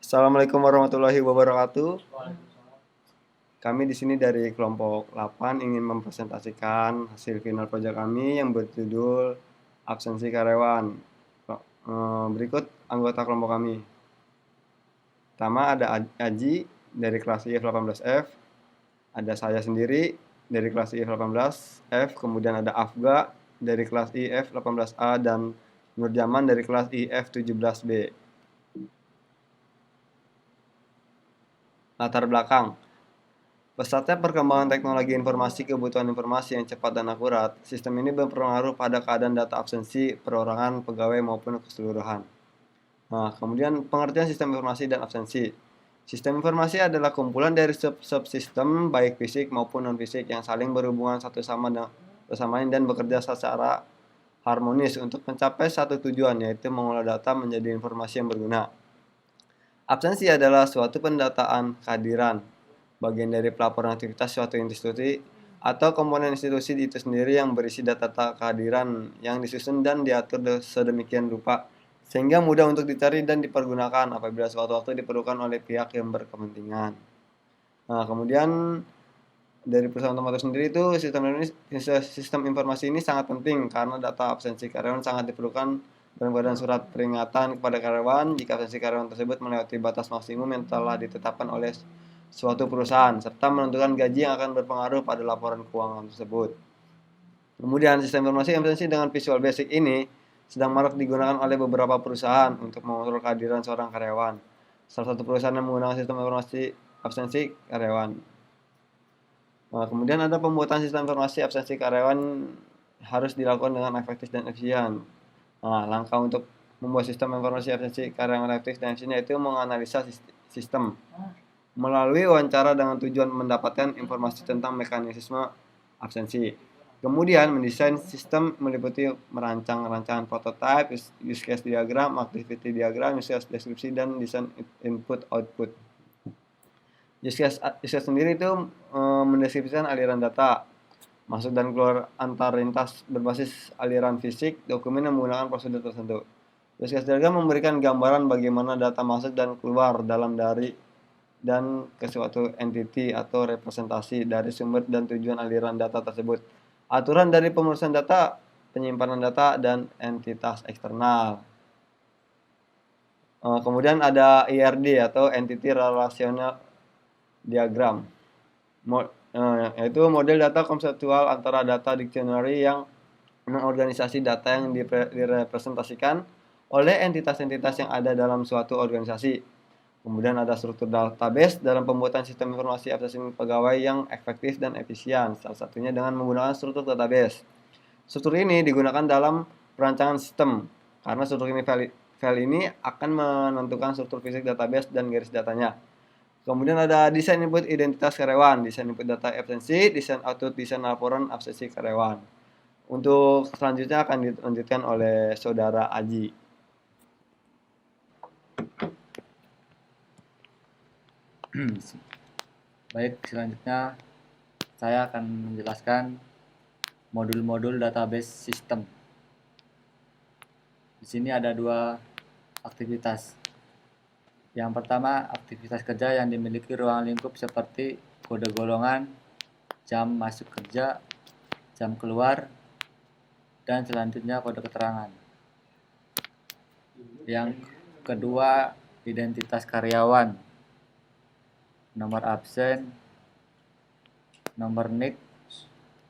Assalamualaikum warahmatullahi wabarakatuh. Kami di sini dari kelompok 8 ingin mempresentasikan hasil final proyek kami yang berjudul absensi karyawan. Berikut anggota kelompok kami. Pertama ada Aji dari kelas IF18F, ada saya sendiri dari kelas IF18F, kemudian ada Afga dari kelas IF18A dan Nurjaman dari kelas IF17B. Latar belakang. Pesatnya perkembangan teknologi informasi kebutuhan informasi yang cepat dan akurat, sistem ini berpengaruh pada keadaan data absensi, perorangan, pegawai maupun keseluruhan. Nah, kemudian pengertian sistem informasi dan absensi. Sistem informasi adalah kumpulan dari subsistem baik fisik maupun non-fisik yang saling berhubungan satu sama lain dan bekerja secara harmonis untuk mencapai satu tujuan, yaitu mengolah data menjadi informasi yang berguna. Absensi adalah suatu pendataan kehadiran, bagian dari pelaporan aktivitas suatu institusi atau komponen institusi itu sendiri yang berisi data kehadiran yang disusun dan diatur sedemikian rupa sehingga mudah untuk dicari dan dipergunakan apabila sewaktu-waktu diperlukan oleh pihak yang berkepentingan. Nah, kemudian dari perusahaan otomotif sendiri itu sistem informasi ini sangat penting karena data absensi karyawan sangat diperlukan dalam keadaan surat peringatan kepada karyawan jika absensi karyawan tersebut melewati batas maksimum yang telah ditetapkan oleh suatu perusahaan serta menentukan gaji yang akan berpengaruh pada laporan keuangan tersebut. Kemudian sistem informasi absensi dengan Visual Basic ini sedang marak digunakan oleh beberapa perusahaan untuk mengontrol kehadiran seorang karyawan. Salah satu perusahaan yang menggunakan sistem informasi absensi karyawan. Nah, kemudian ada pembuatan sistem informasi absensi karyawan harus dilakukan dengan efektif dan efisien. Nah, langkah untuk membuat sistem informasi absensi karyawan efektif dan efisien yaitu menganalisa sistem melalui wawancara dengan tujuan mendapatkan informasi tentang mekanisme absensi. Kemudian mendesain sistem meliputi merancang rancangan prototype, use case diagram, activity diagram, use case deskripsi, dan desain input output. Use case sendiri itu mendeskripsikan aliran data masuk dan keluar antar lintas berbasis aliran fisik dokumen yang menggunakan prosedur tertentu. Use case diagram memberikan gambaran bagaimana data masuk dan keluar dalam dari dan ke suatu entity atau representasi dari sumber dan tujuan aliran data tersebut. Aturan dari pemenuhan data, penyimpanan data, dan entitas eksternal. Kemudian ada IRD atau Entity Relational Diagram, yaitu model data konseptual antara data dictionary yang mengorganisasi data yang direpresentasikan oleh entitas-entitas yang ada dalam suatu organisasi. Kemudian ada struktur database dalam pembuatan sistem informasi absensi pegawai yang efektif dan efisien, salah satunya dengan menggunakan struktur database. Struktur ini digunakan dalam perancangan sistem, karena struktur ini file ini akan menentukan struktur fisik database dan garis datanya. Kemudian ada desain input identitas karyawan, desain input data absensi, desain output, desain laporan absensi karyawan. Untuk selanjutnya akan dilanjutkan oleh Saudara Aji. Baik, selanjutnya saya akan menjelaskan modul-modul database system. Di sini ada dua aktivitas. Yang pertama, aktivitas kerja yang dimiliki ruang lingkup seperti kode golongan, jam masuk kerja, jam keluar, dan selanjutnya kode keterangan. Yang kedua, identitas karyawan, nomor absen, nomor NIK,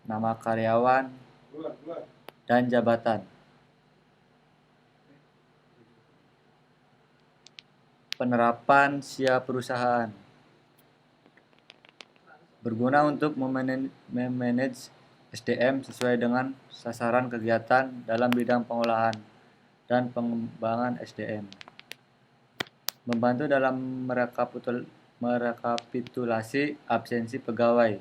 nama karyawan, dan jabatan. Penerapan SIA perusahaan berguna untuk memanage SDM sesuai dengan sasaran kegiatan dalam bidang pengolahan dan pengembangan SDM. Membantu dalam merekapitulasi absensi pegawai.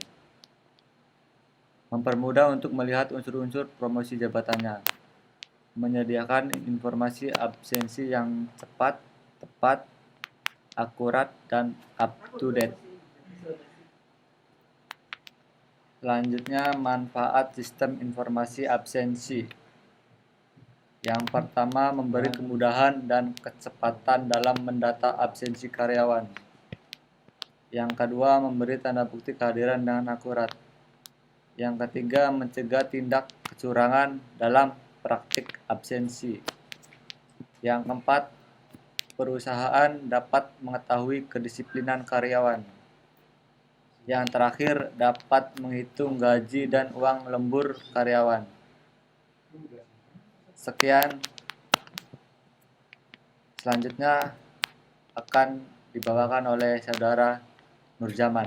Mempermudah untuk melihat unsur-unsur promosi jabatannya. Menyediakan informasi absensi yang cepat, tepat, akurat, dan up to date. Selanjutnya, manfaat sistem informasi absensi. Yang pertama, memberi kemudahan dan kecepatan dalam mendata absensi karyawan. Yang kedua, memberi tanda bukti kehadiran dengan akurat. Yang ketiga, mencegah tindak kecurangan dalam praktik absensi. Yang keempat, perusahaan dapat mengetahui kedisiplinan karyawan. Yang terakhir, dapat menghitung gaji dan uang lembur karyawan. Sekian, selanjutnya akan dibawakan oleh saudara Nurjaman.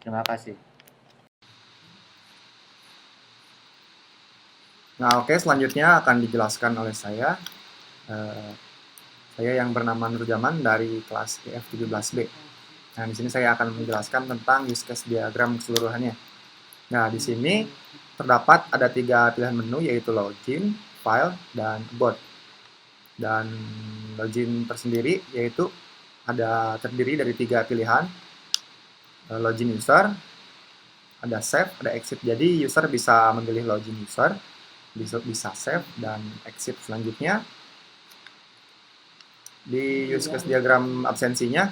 Terima kasih. Nah, oke, selanjutnya akan dijelaskan oleh saya. Saya yang bernama Nurjaman dari kelas EF17B. Nah, di sini saya akan menjelaskan tentang use case diagram keseluruhannya. Nah, di sini terdapat ada 3 pilihan menu, yaitu login, file, dan about. Dan login tersendiri yaitu terdiri dari 3 pilihan, login user, ada save, ada exit. Jadi user bisa memilih login user, bisa save dan exit. Selanjutnya di use case diagram absensinya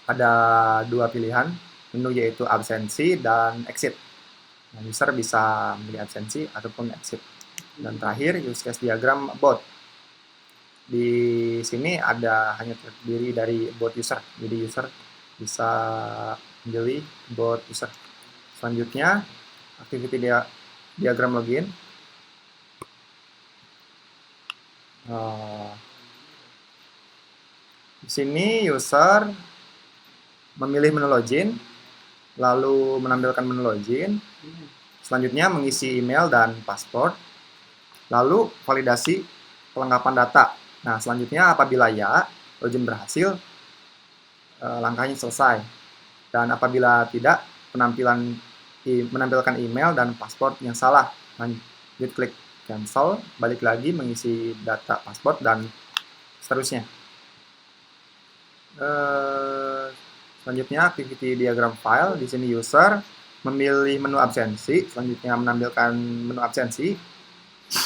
ada 2 pilihan menu, yaitu absensi dan exit. Nah, user bisa memilih absensi ataupun exit. Dan terakhir use case diagram about. Di sini hanya terdiri dari about user. Jadi user bisa memilih about user. Selanjutnya activity diagram login. Di sini user memilih menu login, lalu menampilkan menu login, selanjutnya mengisi email dan password, lalu validasi kelengkapan data. Nah, selanjutnya apabila ya, login berhasil, langkahnya selesai. Dan apabila tidak, menampilkan email dan password yang salah, lanjut klik cancel, balik lagi mengisi data password, dan seterusnya. Selanjutnya activity diagram file. Di sini user memilih menu absensi, selanjutnya menampilkan menu absensi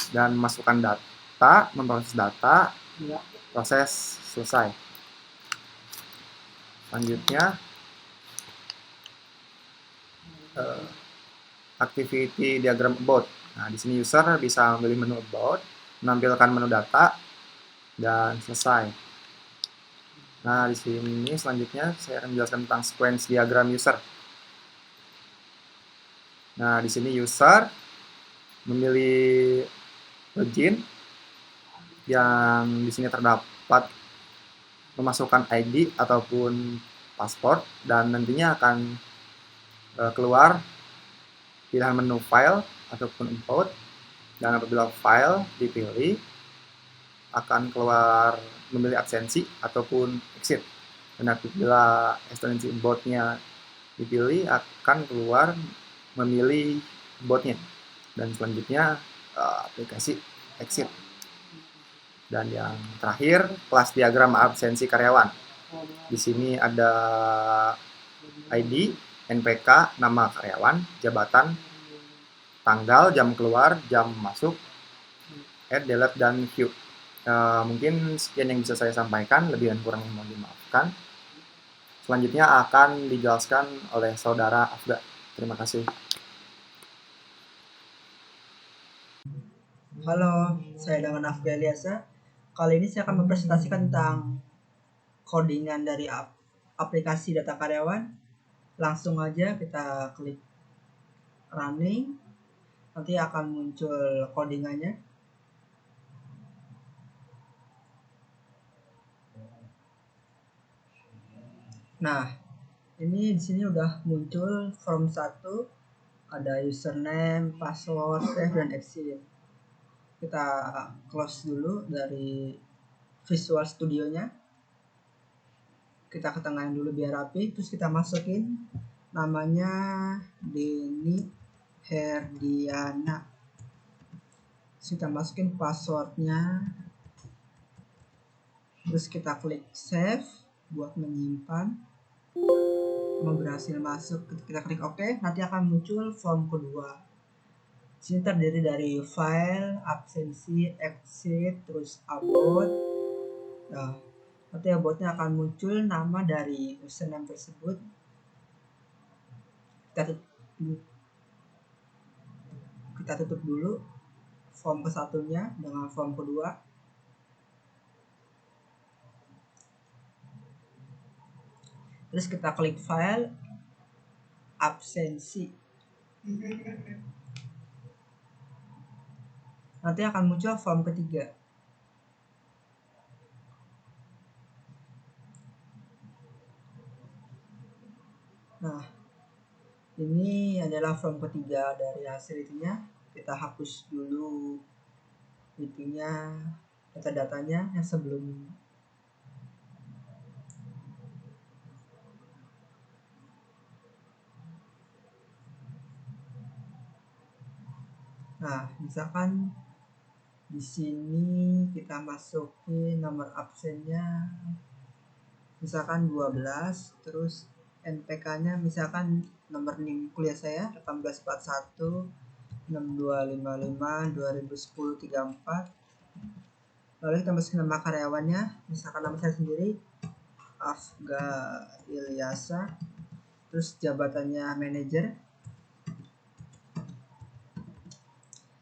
dan masukkan data, memproses data, proses selesai. Selanjutnya activity diagram about. Nah, di sini user bisa memilih menu about, menampilkan menu data, dan selesai. Nah, di sini selanjutnya saya akan menjelaskan tentang sequence diagram user. Nah, di sini user memilih login, yang di sini terdapat memasukkan ID ataupun password, dan nantinya akan keluar pilihan menu file ataupun import. Dan apabila file dipilih, akan keluar memilih absensi ataupun exit. Dan apabila absensi botnya dipilih, akan keluar memilih botnya. Dan selanjutnya aplikasi exit. Dan yang terakhir, kelas diagram absensi karyawan. Di sini ada ID, NPK, nama karyawan, jabatan, tanggal, jam keluar, jam masuk, add, delete, dan view. Mungkin sekian yang bisa saya sampaikan, lebih dan kurang mohon dimaafkan. Selanjutnya akan dijelaskan oleh saudara Afga. Terima kasih. Halo, saya dengan Afga Eliasa. Kali ini saya akan mempresentasikan tentang codingan dari aplikasi data karyawan. Langsung aja kita klik running, nanti akan muncul codingannya. Nah, ini di sini udah muncul form 1, ada username, password, save, dan exit. Kita close dulu dari Visual Studio-nya. Kita ketengahin dulu biar rapi, terus kita masukin namanya Denny Herdiana. Terus kita masukin passwordnya, terus kita klik save buat menyimpan. Mau berhasil masuk, kita klik OK, nanti akan muncul form kedua. Sini terdiri dari file, absensi, exit, terus about. Nah, nanti aboutnya akan muncul nama dari username tersebut. Kita tutup dulu form ke satunya dengan form kedua. Terus kita klik file, absensi. Nanti akan muncul form ketiga. Nah, ini adalah form ketiga dari hasil itunya. Kita hapus dulu itunya, data-datanya yang sebelum. Nah, misalkan di sini kita masukin nomor absennya misalkan 12, terus NPK-nya misalkan nomor NIM kuliah saya 1841 6255 2010 34. Lalu kita masukin nama karyawannya, misalkan nama saya sendiri Afga Ilyasa, terus jabatannya manajer,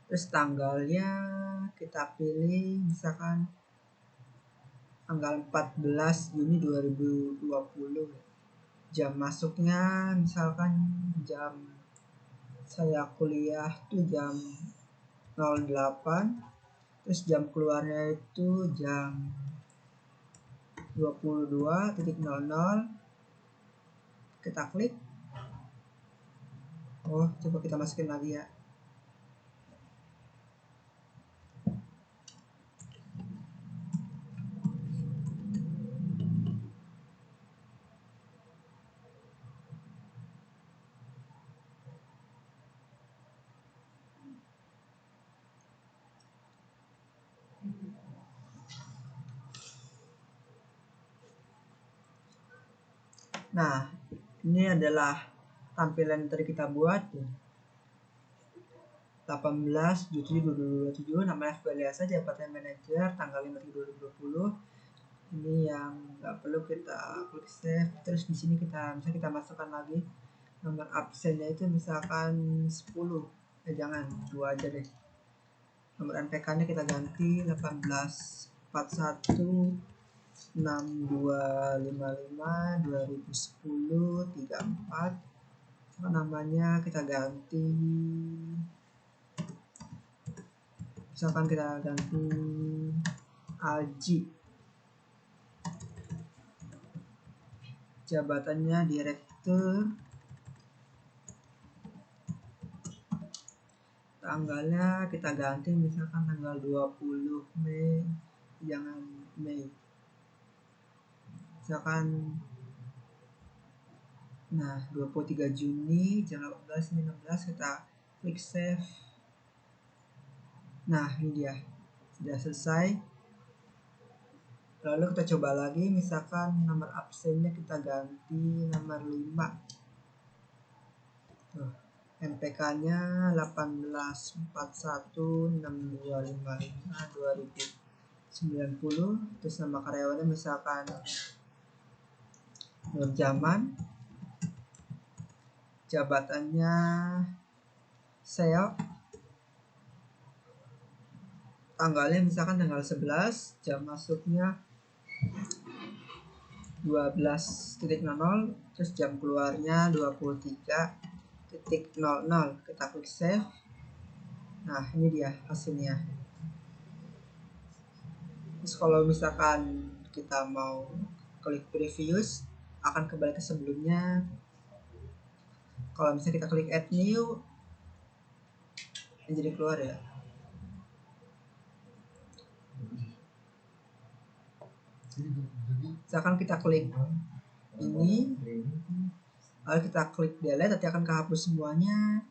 terus tanggalnya kita pilih misalkan tanggal 14 Juni 2020. Jam masuknya misalkan jam saya kuliah tuh jam 08, terus jam keluarnya itu jam 22.00. Kita klik. Oh, coba kita masukin lagi ya. Nah, ini adalah tampilan yang tadi kita buat. 18 Juli 2027, namanya Afga Ilyasa, jabatan manajer, tanggal 5 Juli 2020. Ini yang nggak perlu kita klik save. Terus di sini kita bisa kita masukkan lagi nomor absennya itu misalkan 10. Jangan 2 aja deh. Nomor NPK-nya kita ganti 1841 6255 2010 34. Namanya kita ganti, misalkan kita ganti Aji, jabatannya direktur, tanggalnya kita ganti misalkan tanggal 20 Mei, jangan Mei, misalkan. Nah, 23 Juni jam 18.16 kita klik save. Nah, ini dia sudah selesai. Lalu kita coba lagi, misalkan nomor absennya kita ganti nomor 5. NPK-nya 1841 6255 2090. Terus nama karyawannya misalkan Nurjaman, jabatannya sales, tanggalnya misalkan tanggal 11, jam masuknya 12.00, terus jam keluarnya 23.00. Kita klik save. Nah, ini dia hasilnya. Terus kalau misalkan kita mau klik previous, akan kembali ke sebelumnya. Kalau misalnya kita klik add new, ini jadi keluar ya. Misalkan kita klik ini, lalu kita klik delete, nanti akan kehapus semuanya.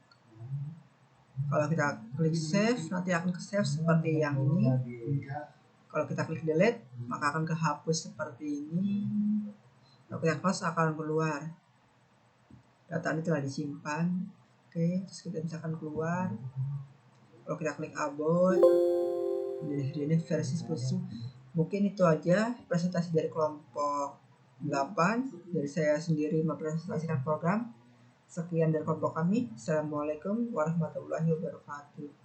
Kalau kita klik save, nanti akan ke save seperti yang ini. Kalau kita klik delete, maka akan kehapus seperti ini. Kalau kita close, akan keluar. Data ini telah disimpan. Oke, terus kita misalkan keluar. Kalau kita klik about, ini versi 10. Mungkin itu aja presentasi dari kelompok 8. Dari saya sendiri mempresentasikan program. Sekian dari kelompok kami. Assalamualaikum warahmatullahi wabarakatuh.